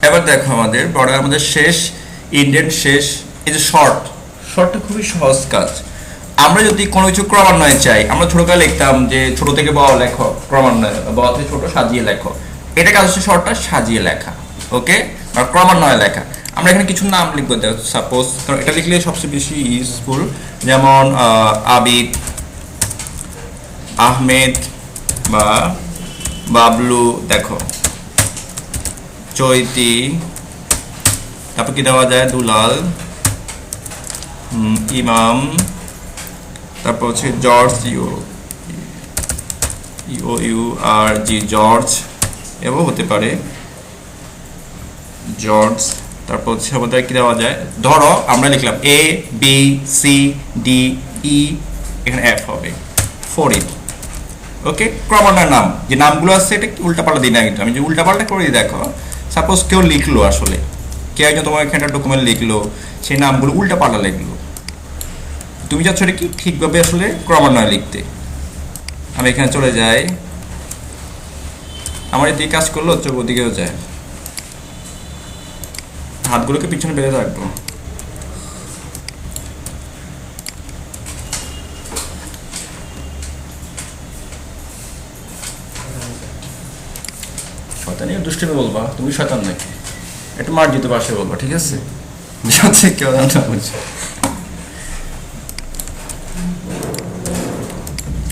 এবার দেখো আমাদের বর্ডার আমাদের শেষ, ইন্ডেন্ট শেষ। এই যে শর্টটা খুবই সহজ কাজ। আমরা যদি কোনো কিছু ক্রমান্বয়ে চাই, আমরা ছোটকালে লিখতাম যে ছোট থেকে বড় লেখো ক্রমান্বয়ে, বড় থেকে ছোট সাজিয়ে লেখো। এটা কাজ হচ্ছে শর্টটা সাজিয়ে লেখা, ওকে, আর ক্রমান্বয়ে লেখা। আমরা এখানে কিছু নাম লিখবো, সাপোজ, কারণ এটা লিখলে সবচেয়ে বেশি ইউজফুল। যেমন আবিদ, আহমেদ বা বাবলু, দেখো চৈতি, তারপর কি দেওয়া যায়, দুলাল, ইমাম, তারপর হচ্ছে জর্জ, ইউ জর্জ, এবং হতে পারে জর্জ। তারপর হচ্ছে আমাদের কি দেওয়া যায়, ধরো আমরা লিখলাম এ বি সি ডি ই, এখানে এফ হবে, ফরিদ, ওকে। ক্রমান্বয়ের নাম যে নামগুলো আছে এটা উল্টাপাল্টা দিই না, কিন্তু আমি যে উল্টাপাল্টা করে দিই, দেখো সাপোজ কেউ লিখলো, আসলে কেউ একজন তোমার এখানে একটা ডকুমেন্ট লিখলো, সেই নামগুলো উল্টাপাল্টা লিখলো, তুমি চাচ্ছ এটা কি ঠিকভাবে আসলে ক্রমান্বয়ে লিখতে। আমি এখানে চলে যাই, আমার এদিকে কাজ করলো, চোখ ওদিকেও যায়, হাতগুলোকে পিছনে বেঁধে রাখবো। শয়তানি দুষ্টুমি বলবা, তুমি শয়তান নাকি, একটু মার্জিত পাশে বলবা, ঠিক আছে, যাচ্ছে কেউ জানতে বুঝছে।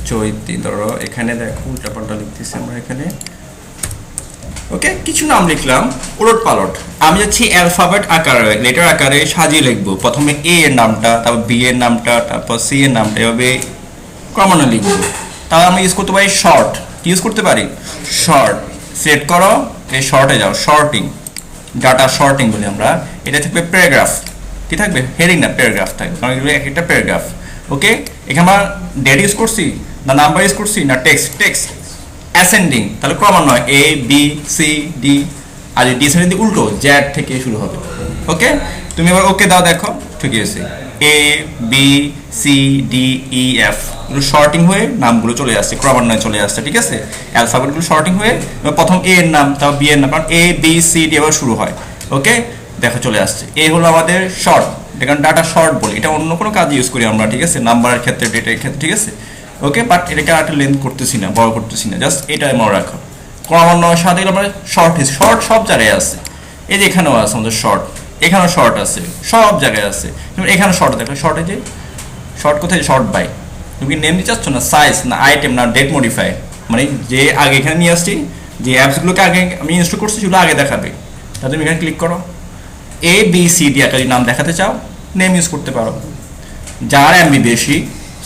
চৈতি, ধরো এখানে দেখো উল্টাপাল্টা লিখতেছি আমরা এখানে, ওকে। কিছু নাম লিখলাম উলট পালট। আমি যাচ্ছি অ্যালফাবেট আকারে, লেটার আকারে সাজিয়ে লিখবো। প্রথমে এ এর নামটা, তারপর বি এর নামটা, তারপর সি এর নামটা, এভাবে ক্রমান্বয়ে লিখবো। তাহলে আমি ইউজ করতে পারি শর্ট, ইউজ করতে পারি শর্ট। সেট করো, এই শর্টে যাও, শর্টিং, ডাটা শর্টিং বলি আমরা। এটা থাকবে প্যারাগ্রাফ, কি থাকবে, হেডিং না প্যারাগ্রাফ থাকবে, কারণ এগুলো এক একটা প্যারাগ্রাফ, ওকে। এখানে আমরা ডেট ইউজ করছি না নাম্বার ইউজ করছি না টেক্সট অ্যাসেন্ডিং, তাহলে ক্রমান্বয়ে এ বি সি ডি, আর ডিসেন্ডিং উল্টো জ্যাড থেকে শুরু হবে, ওকে। তুমি এবার ওকে দাও, দেখো ঠিক আছে, A B C D E F এগুলো শর্টিং হয়ে নামগুলো চলে আসছে, ক্রমান্বয়ে চলে আসছে, ঠিক আছে। অ্যালফাবেটগুলো শর্টিং হয়ে প্রথম এ এর নাম, তারপর বি এর নাম, কারণ এ বি সি ডি এবার শুরু হয়, ওকে। দেখো চলে আসছে, এই হলো আমাদের শর্ট, এটা ডাটা শর্ট বলি। এটা অন্য কোনো কাজে ইউজ করি আমরা, ঠিক আছে, নাম্বারের ক্ষেত্রে, ডেটের ক্ষেত্রে, ঠিক আছে, ওকে। বাট এটাকে আর একটা লেন্থ করতেছি না, বড় করতেছি না, জাস্ট এটা মনে রাখো। ক্রমান্বয়ের সাথে আমরা শর্ট সব জায়গায় আছে, এই যে এখানেও আছে আমাদের শর্ট, এখানেও শর্ট আছে, সব জায়গায় আছে। যেমন এখানে শর্ট দেখো, শর্টে যে শর্ট কোথায়, শর্ট বাই, তুমি নেম দিতে চাচ্ছ না সাইজ না আইটেম না ডেট মডিফাই, মানে যে আগে এখানে নিয়ে আসছি, যে অ্যাপসগুলোকে আগে আমি ইনস্টল করছি সেগুলো আগে দেখাবে, তা তুমি এখানে ক্লিক করো। এ বি সি ডি একটা নাম দেখাতে চাও, নেম ইউজ করতে পারো, যার এমবি বেশি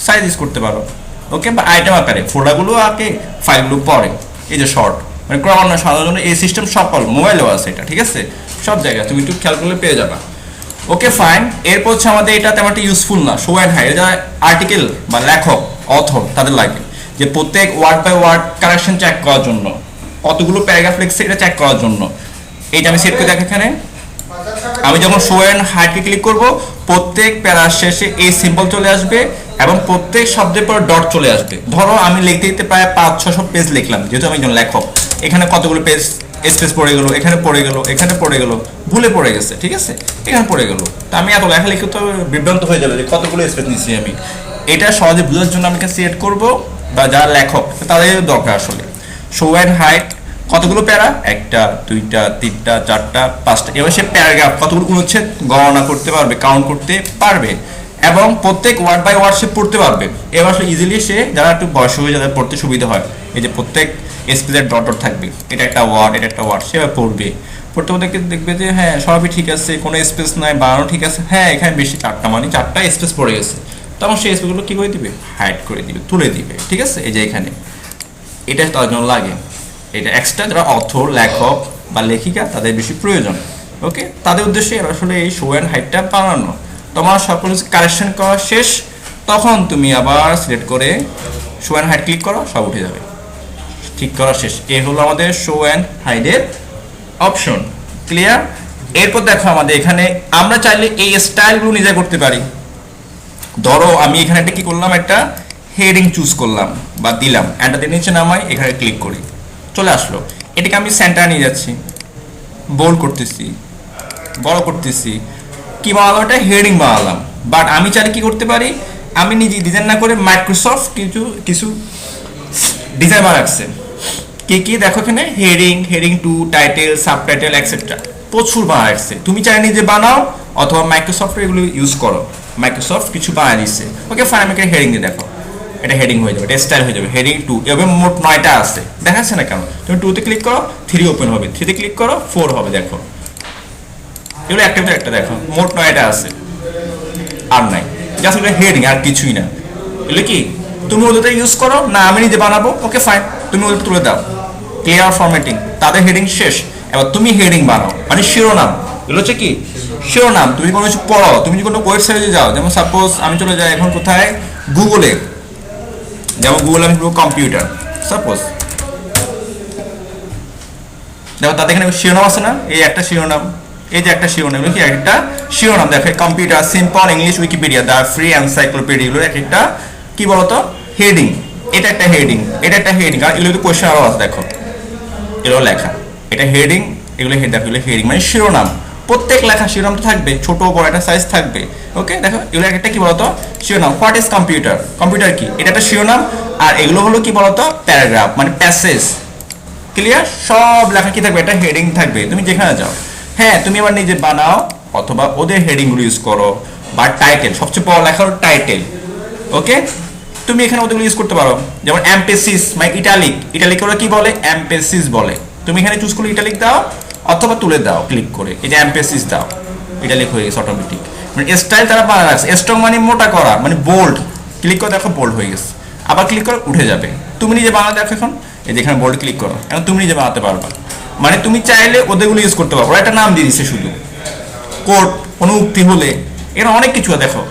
সাইজ ইউজ করতে পারো, ওকে। বা আইটেম আকারে ফোল্ডারগুলো আগে, ফাইলগুলো পরে, এই যে শর্ট, মানে ক্রমান্বয়ে সাধারণত জন্য এই সিস্টেম সকল মোবাইলেও আছে এটা, ঠিক আছে, সব জায়গায় তুমি একটু খেয়াল করলে পেয়ে যাবা, ওকে ফাইন। এরপর হচ্ছে আমাদের এটা তেমন একটা ইউজফুল না, শো অ্যান্ড হাইড, এটা আর্টিকেল বা লেখক অথর তাদের লাগে যে প্রত্যেক word by word correction check করার জন্য, কতগুলো প্যারাগ্রাফ লিখছে এটা চেক করার জন্য। এইটা আমি সেট করে দেখো, এখানে আমি যখন শো অ্যান্ড হাইডকে ক্লিক করব, প্রত্যেক প্যারার শেষে এই সিম্বল চলে আসবে এবং প্রত্যেক শব্দের পর ডট চলে আসবে। ধরো আমি লিখতে লিখতে প্রায় 500-600 পেজ লিখলাম, যেহেতু আমি একজন লেখক, এখানে কতগুলো পেজ স্পেস পড়ে গেল, এখানে পড়ে গেল, এখানে পড়ে গেল, ভুলে পড়ে গেছে, ঠিক আছে, এখানে পড়ে গেল, তা আমি এত লেখা লিখে তো বিভ্রান্ত হয়ে যাবে যে কতগুলো স্পেস নিচ্ছি আমি। এটা সহজে বোঝার জন্য আমি সিলেক্ট করব, বা যারা লেখক তাদের দরকার আসলে শো অ্যান্ড হাইড কতগুলো প্যারা, একটা দুইটা তিনটা চারটা পাঁচটা, এবার সে প্যারাগ্রাফ কতগুলো অনুচ্ছেদ গণনা করতে পারবে, কাউন্ট করতে পারবে, এবং প্রত্যেক ওয়ার্ড বাই ওয়ার্ড সে পড়তে পারবে। এবার আসলে ইজিলি সে যারা একটু বয়স হয়ে যাদের পড়তে সুবিধা হয়, এই যে প্রত্যেক স্পেসের ডট ডট থাকবে, এটা একটা ওয়ার্ড, এটা একটা ওয়ার্ড, সে পড়বে, পড়তে পড়তে দেখবে যে হ্যাঁ সবই ঠিক আছে, কোনো স্পেস নাই, বানানো ঠিক আছে, হ্যাঁ এখানে বেশি চারটা মানে চারটা স্পেস পড়ে গেছে, তখন সেই স্পেসগুলো কী করে দিবে, হাইড করে দিবে, তুলে দিবে, ঠিক আছে। এই যে এখানে এটা তার জন্য লাগে, এটা এক্সট্রা যারা অথর লেখক বা লেখিকা তাদের বেশি প্রয়োজন, ওকে। তাদের উদ্দেশ্যে আসলে এই শো অ্যান্ড হাইডটা বানানো। তোমার সকল কারেকশন করা শেষ, তখন তুমি আবার সিলেক্ট করে শো অ্যান্ড হাইড ক্লিক করো, সব উঠে যাবে, ঠিক করা শেষ। এই হলো আমাদের শো অ্যান্ড হাইডের অপশন, ক্লিয়ার। এরপর দেখো আমাদের এখানে আমরা চাইলে এই স্টাইলগুলো নিজে করতে পারি। ধরো আমি এখানে একটা কি করলাম, একটা হেডিং চুজ করলাম বা দিলাম, এন্টার দিয়ে নিচে নামাই, এখানে ক্লিক করি, চলে আসলো। এটাকে আমি সেন্টার নিয়ে যাচ্ছি, বোল্ড করতেছি, বড় করতেছি, কি বানালাম, এটা হেডিং বানালাম। বাট আমি চাইলে কি করতে পারি, আমি নিজে ডিজাইন না করে মাইক্রোসফট কিছু কিছু ডিজাইন বানাচ্ছে। কি কি দেখো এখানে, হেডিং 2, টাইটেল, সাবটাইটেল এক্সেট্রা, প্রচুর বানা রাখছে। তুমি চাই নিজে বানাও অথবা মাইক্রোসফট এগুলো ইউজ করো, মাইক্রোসফট কিছু বানিয়ে দিচ্ছে। ওকে ফাইন, আমাকে হেডিং দিয়ে দেখো, এটা হেডিং হয়ে যাবে, এটা স্টাইল হয়ে যাবে। হেডিং 2 এভাবে মোট 9টা আছে, দেখাচ্ছে না কেন? তুমি 2 তে ক্লিক করো, 3 ওপেন হবে, 3 তে ক্লিক করো, 4 হবে। দেখো এগুলো একটা ভিতরে একটা, দেখো মোট 9টা আছে, আর নাই। জাস্ট এগুলো হেডিং, আর কিছুই না। এগুলো কি তুমি ওদেরটা ইউজ করো না, আমি নিজে বানাবো। ওকে ফাইন, তুমি ওদের তুলে দাও, ক্লিয়ার ফরম্যাটিং, তাদের হেডিং শেষ। এবার তুমি হেডিং বানাও, মানে শিরোনাম। এগুলো হচ্ছে কি শিরোনাম। তুমি কোনো কিছু পড়ো, তুমি কোনো ওয়েবসাইটে যাও, যেমন সাপোজ আমি চলে যাই এখন কোথায়, গুগলে, যেমন গুগলে আমি কম্পিউটার সাপোজ, দেখো তাদের এখানে শিরোনাম আছে না, এই একটা শিরোনাম, এই যে একটা শিরোনাম, কি একটা শিরোনাম। দেখো computer, simple English, Wikipedia, the free encyclopedia, এগুলো এক একটা কি বলতো হেডিং। এটা একটা হেডিং, এটা একটা হেডিং, আর এগুলো কোয়েশ্চেন আরও আছে, দেখো এগুলো লেখা, এটা হেডিং, এগুলো দেখো এগুলো হেডিং মানে শিরোনাম। প্রত্যেক লেখা শিরোনাম তো থাকবে, ছোট বড় একটা সাইজ থাকবে। ওকে দেখো এগুলো একটা কি বলতো শিরোনাম। হোয়াট ইজ কম্পিউটার, কম্পিউটার কি, এটা একটা শিরোনাম। আর এগুলো হলো কি বলতো প্যারাগ্রাফ, মানে প্যাসেজ। ক্লিয়ার, সব লেখা কি থাকবে, একটা হেডিং থাকবে, তুমি যেখানে যাও। হ্যাঁ তুমি এবার নিজে বানাও অথবা ওদের হেডিংগুলো ইউজ করো, বা টাইটেল, সবচেয়ে বড় লেখা হলো টাইটেল। ওকে তুমি এখানে ওদেরগুলো ইউজ করতে পারো, যেমন এমপেসিস মানে ইটালিক, ইটালিক ওরা কি বলে, এমপেসিস বলে। তুমি এখানে চুজ করে ইটালিক দাও অথবা তুলে দাও ক্লিক করে, এই যে এমপেসিস দাও, ইটালিক হয়ে গেছে অটোমেটিক। মানে স্টাইল তারা বানায় রাখছে, স্ট্রং মানে মোটা করা, মানে বোল্ড। ক্লিক করে দেখো বোল্ড হয়ে গেছে, আবার ক্লিক করে উঠে যাবে। তুমি নিজে বানাতে দেখো এখন, এই যে এখানে বোল্ড ক্লিক করো, এখন তুমি নিজে বানাতে পারবা। মানে তুমি চাইলে ওদেরগুলো ইউজ করতে পারো, ওরা একটা নাম দিয়ে দিচ্ছে শুধু, কোড, কোনো উক্তি হলে, এখানে অনেক কিছু দেখো,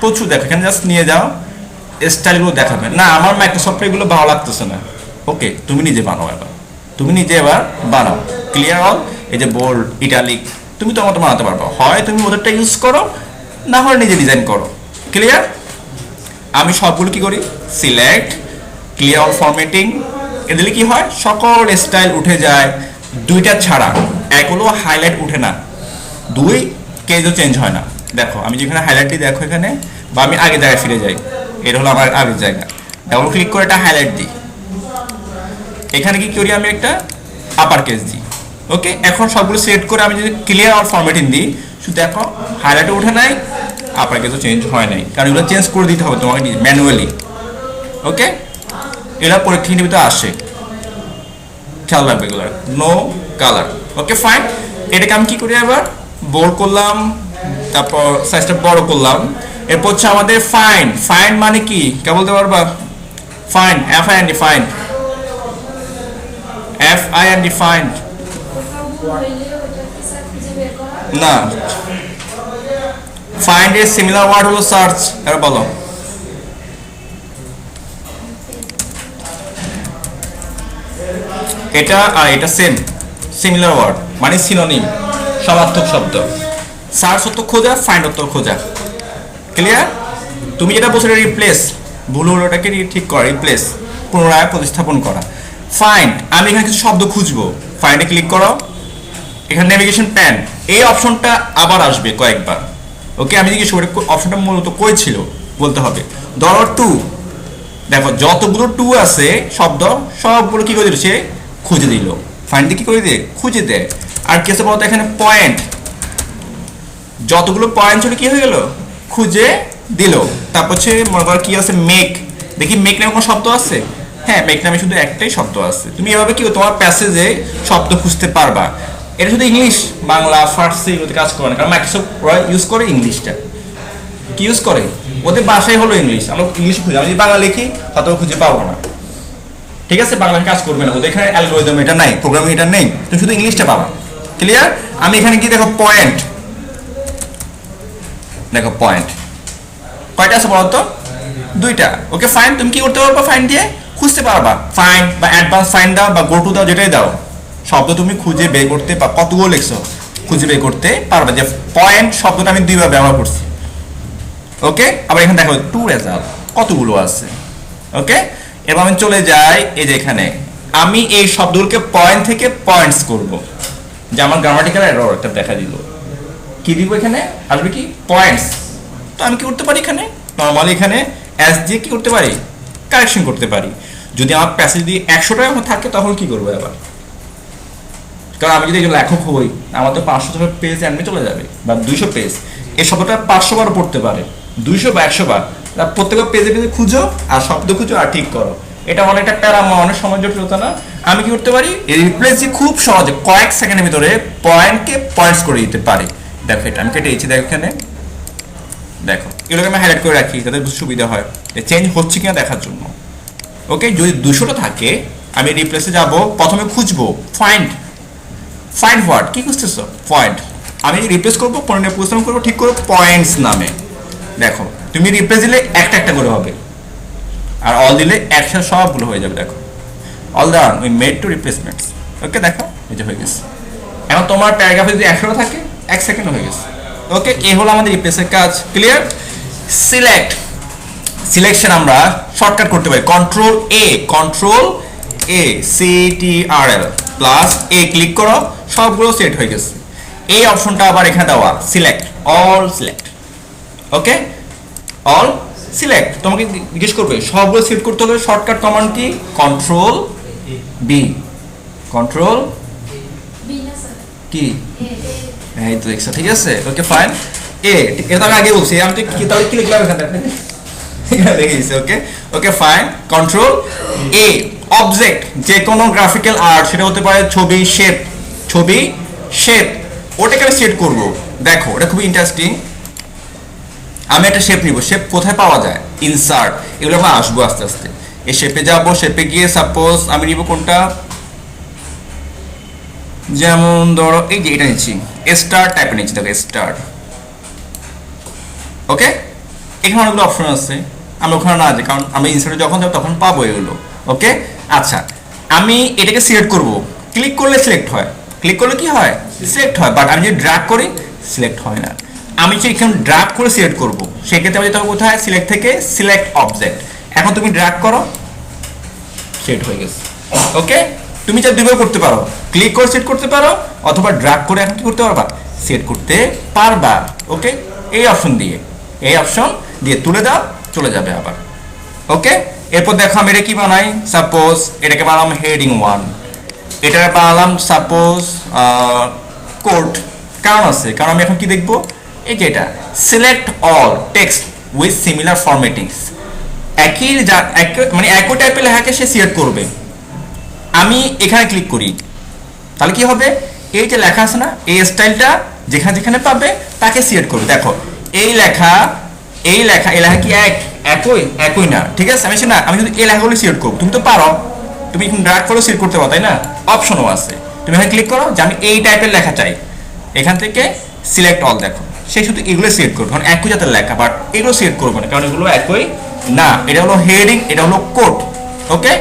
প্রচুর দেখো। এখানে জাস্ট নিয়ে যাও, স্টাইলগুলো দেখাবে না, আমার মাইক্রোসফটে এগুলো ভালো লাগতেছে না। ওকে তুমি নিজে বানাও, এবার তুমি নিজে এবার বানাও। ক্লিয়ার অল, এই যে বোল্ড, ইটালিক, তুমি তোমার মতো বানাতে পারবা। হয় তুমি ওদেরটা ইউজ করো, না হয় নিজে ডিজাইন করো। ক্লিয়ার, আমি সবগুলো কি করি, সিলেক্ট, ক্লিয়ার অল ফরম্যাটিং, এদিকে কি হয় সকল স্টাইল উঠে যায়, দুইটা ছাড়া। এগুলো হাইলাইট উঠে না, দুই কেজও চেঞ্জ হয় না। দেখো আমি যেখানে হাইলাইট দিই, দেখো এখানে, বা আমি আগে জায়গায় ফিরে যাই, এটা হলো আমার আগের জায়গা, ডাবল ক্লিক করে এটা হাইলাইট দিই, এখানে কি করি আমি একটা আপার কেস দিই। ওকে এখন সবগুলো সিলেক্ট করে আমি যদি ক্লিয়ার অল ফরম্যাটিং দিই, শুধু দেখো হাইলাইটে উঠে নাই, আপার কেসও চেঞ্জ হয় নাই, কারণ এগুলো চেঞ্জ করে দিতে হবে তোমাকে ম্যানুয়ালি। ওকে এগুলো পরীক্ষা নিবিত আসে, খেয়াল রাখবে এগুলো, নো কালার। ওকে ফাইন, এটাকে আমি কি করি, এবার বোল্ড করলাম, তারপর সাইজটা বড় করলাম। এরপর হচ্ছে আমাদের ফাইন্ড, ফাইন্ড মানে কি কে বলতে পারবা, find, FIND, find, FIND, find না, ফাইন্ড এর সিমিলার ওয়ার্ড হলো সার্চ। এবার বলো, এটা আর এটা সেম, সিমিলার ওয়ার্ড মানে সিনোনিম, সমার্থক শব্দ। সার্চ অর্থ খোঁজা, ফাইন্ড অর্থ খোঁজা। ক্লিয়ার, তুমি যেটা বলছো রিপ্লেস, ভুল হলো ওটাকে ঠিক করা, রিপ্লেস পুনরায় প্রতিস্থাপন করা। ফাইন্ড, আমি এখানে কিছু শব্দ খুঁজবো, ফাইন্ডে ক্লিক করো, এখানে নেভিগেশন প্যান, এই অপশনটা আবার আসবে কয়েকবার। ওকে আমি জিজ্ঞেস করি অপশনটা মূলত কই ছিল বলতে হবে। ধরো টু, দেখো যতগুলো টু আছে শব্দ সবগুলো কি করে দিল, সে খুঁজে দিল, ফাইন্ডে কি করে দিয়ে খুঁজে দেয়। আর কি আছে বলতো, এখানে পয়েন্ট, যতগুলো পয়েন্ট ছিল কি হয়ে গেল, খুঁজে দিল। তারপর হচ্ছে মনে করো কি আছে, মেক, দেখি মেক নামে কোনো শব্দ আছে, হ্যাঁ মেক নামে শুধু একটাই শব্দ আছে। তুমি এভাবে কি তোমার প্যাসেজে শব্দ খুঁজতে পারবা। এটা শুধু ইংলিশ, বাংলা, ফার্সি এগুলোতে কাজ করে না, কারণ মাইক্রোসফট ওরা ইউজ করে ইংলিশটা, কি ইউজ করে, ওদের ভাষাই হলো ইংলিশ। আমরা ইংলিশ খুঁজে, আমি যদি বাংলা লিখি হয়তো খুঁজে পাবো না, ঠিক আছে, বাংলায় কাজ করবে না, ওদের এখানে অ্যালগরিদম এটা নাই, প্রোগ্রামিং এটা নেই, তুমি শুধু ইংলিশটা পাবা। ক্লিয়ার, আমি এখানে কি দেখো পয়েন্ট, দেখো পয়েন্ট কয়টা আছে বলতো, দুইটা। ওকে ফাইন, তুমি কি করতে পারবা, ফাইন দিয়ে খুঁজতে পারবা, ফাইন বা অ্যাডভান্স ফাইন দাও বা গো টু দাও, যেটাই দাও, শব্দ তুমি খুঁজে বের করতে বা কতগুলো লিখছো খুঁজে বের করতে পারবা। যে পয়েন্ট শব্দটা আমি দুইবার ব্যবহার করছি। ওকে আবার এখানে দেখো টু রেজাল্ট কতগুলো আছে। ওকে এবার আমি চলে যাই, এই যে এখানে আমি এই শব্দগুলোকে পয়েন্ট থেকে পয়েন্টস করব, যে আমার গ্রামাটিক্যাল এরর একটা দেখা দিল, কি দিব এখানে আসবে কি পয়েন্টস। তো আমি কি করতে পারি এখানে নর্মালি এখানে এস দিয়ে কি করতে পারি কারেকশন করতে পারি। যদি আমার প্যাসেজ দিয়ে 100টা থাকে তখন কি করবো আবার, কারণ আমি যদি লেখক হই আমার তো 500 পেজ এমনি চলে যাবে বা 200 পেজ, এই শব্দটা 500 বার পড়তে পারে, 200 বা 100 বার। প্রত্যেকটা পেজে পেজে খুঁজো আর শব্দ খুঁজো আর ঠিক করো, এটা অনেকটা প্যারা, অনেক সময় জটিলতা না। আমি কি করতে পারি রিপ্লেস দিয়ে খুব সহজে কয়েক সেকেন্ডের ভিতরে পয়েন্টকে পয়েন্টস করে দিতে পারি। দেখো এটা আমি কেটে দিচ্ছি, দেখো এখানে দেখো এগুলোকে আমি হাইলাইট করে রাখি যাতে সুবিধা হয় চেঞ্জ হচ্ছে কিনা দেখার জন্য। ওকে, যদি 200টা থাকে আমি রিপ্লেসে যাব, প্রথমে খুঁজবো ফাইন্ড ওয়ার্ড, কি খুঁজতেছো পয়েন্ট, আমি রিপ্লেস করবো পরিবর্তন করবো ঠিক করবো পয়েন্টস নামে। দেখো তুমি রিপ্লেস দিলে একটা একটা করে হবে, আর অল দিলে একসাথে সবগুলো হয়ে যাবে। দেখো all done we made two replacements. Okay দেখো এই যে হয়ে গেছে। এখন তোমার প্যারাগ্রাফে যদি 100টা থাকে 1 সেকেন্ড হয়ে গেছে। ওকে, এই হলো আমাদের রিপ্লেসের কাজ। ক্লিয়ার? সিলেকশন আমরা শর্টকাট করতে পারি কন্ট্রোল এ CTRL প্লাস এ ক্লিক করো, সবগুলো সেট হয়ে গেছে। এই অপশনটা আবার এখানে দেওয়া অল সিলেক্ট। ওকে, অল সিলেক্ট তোমাকে জিজ্ঞেস করবে সবগুলো সিলেক্ট করতে হলে শর্টকাট কমান্ড কি কন্ট্রোল বি কি এই তো দেখছো, ঠিক আছে। ওকে ফাইন, এটা আমি আগে বলছি, আমি কি তাহলে কি লিখলাম এখানে দেখেছি। ওকে ফাইন, কন্ট্রোল এ অবজেক্ট, যে কোনো গ্রাফিক্যাল আর্ট, সেটা হতে পারে ছবি শেপ, ওটাকে আমি সেট করব। দেখো এটা খুবই ইন্টারেস্টিং। আমি একটা শেপ নিব, শেপ কোথায় পাওয়া যায় ইনসার্ট, এগুলো আমরা আসবো আস্তে আস্তে। এই শেপে যাবো, শেপে গিয়ে সাপোজ আমি নিব কোনটা, যেমন ধরো এই যে এটা নিচ্ছি স্টার টাইপের নিচ্ছি, দেখো স্টার। ওকে, এখানে অনেকগুলো অপশন আছে, আমরা ওখানে না যাই কারণ আমরা ইনসার্টে যখন যাবো তখন পাবো এগুলো। ওকে আচ্ছা, আমি এটাকে সিলেক্ট করব, ক্লিক করলে সিলেক্ট হয়, ক্লিক করলে কি হয় সিলেক্ট হয়, বাট আমি যদি ড্র্যাগ করি সিলেক্ট হয় না। আমি যদি এখানে ড্র্যাগ করে সিলেক্ট করব, সেক্ষেত্রে আমি যেতে হবে কোথায় সিলেক্ট থেকে সিলেক্ট অবজেক্ট। এখন তুমি ড্র্যাগ করো, সেট হয়ে গেছে। ওকে, তুমি যা দুইভাবে করতে পারো, ক্লিক করে সেট করতে পারো অথবা ড্র্যাগ করে এখন কি করতে পারবা সেট করতে পারবা। ওকে, এই অপশন দিয়ে তুলে দাও, চলে যাবে আবার। ওকে, এরপর দেখো আমি এটা কি বানাই, সাপোজ এটাকে বানালাম হেডিং 1, এটা বানালাম সাপোজ কোড। কারণ আছে, কারণ আমি এখন কি দেখবো, এই যে এটা select all text with similar formattings, মানে একই টাইপের লেখাকে সে সিলেক্ট করবে। আমি এখানে ক্লিক করি, তাহলে কি হবে, এই যে লেখা আছে না, এই স্টাইলটা যেখানে যেখানে পাবে তাকে সিলেক্ট করবে। দেখো এই লেখা কি একই না, ঠিক আছে। আমি যদি এই লেখাগুলো সিলেক্ট করবো, তুমি তো পারো, তুমি ড্র্যাগ করে সিলেক্ট করতে পারো, তাই না, অপশনও আছে। তুমি এখানে ক্লিক করো যে আমি এই টাইপের লেখা চাই, এখান থেকে সিলেক্ট অল, দেখো সে শুধু এগুলো সিলেক্ট করবে, কারণ একই জাতের লেখা, বাট এগুলো সিলেক্ট করবে না কারণ এগুলো একই না। এটা হলো হেডিং, এটা হলো কোড। Okay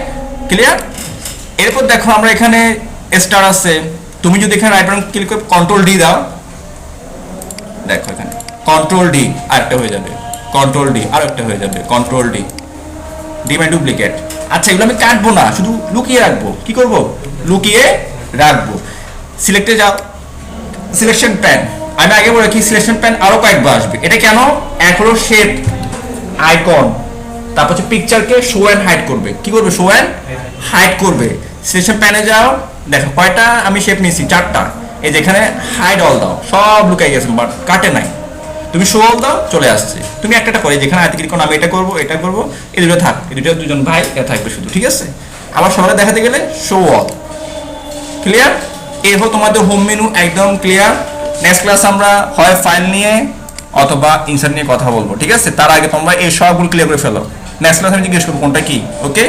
clear? এরপর দেখো আমরা এখানে স্টার আছে, তুমি যদি এখানে রাইট বাটন ক্লিক করে কন্ট্রোল ডি দাও, দেখো এখানে কন্ট্রোল ডি আরেকটা হয়ে যাবে, কন্ট্রোল ডি আরেকটা হয়ে যাবে, কন্ট্রোল ডি মাই ডুপ্লিকেট। আচ্ছা এগুলো আমি কাটবো না, শুধু লুকিয়ে রাখবো। কি করব, লুকিয়ে রাখবো। সিলেক্টে যাও, সিলেকশন প্যান, আমি আগে বলে কি সিলেকশন প্যান আরো কয়েকবার আসবে। এটা কেন, এক হলো শেপ আইকন, তারপর হচ্ছে পিকচারকে শো এন্ড হাইড করবে। কি করবে, শো এন্ড হাইড করবে। সিলেকশন প্যানে যাও, দেখো কয়টা আমি শেপ নিয়েছি, 4টা। এই যেখানে হাইড অল দাও, সব লুকাই গেছে বাট কাটে নাই। তুমি শো অল দাও, চলে আসছে। তুমি একটা করে যেখানে আইতে ক্লিক করো, আমি এটা করবো, এই দুটো থাক, এই দুটো দুজন ভাই এটা থাকবে শুধু, ঠিক আছে। আবার সবাই দেখাতে গেলে শো অল। ক্লিয়ার? এই হলো তোমাদের হোম মেনু, একদম ক্লিয়ার। নেক্সট ক্লাস আমরা হয় ফাইল নিয়ে অথবা ইনসার্ট নিয়ে কথা বলবো, ঠিক আছে। তার আগে তোমরা এই সবগুলো ক্লিয়ার করে ফেলো, নেক্সট ক্লাস আমি জিজ্ঞেস করবো কোনটা কি। ওকে।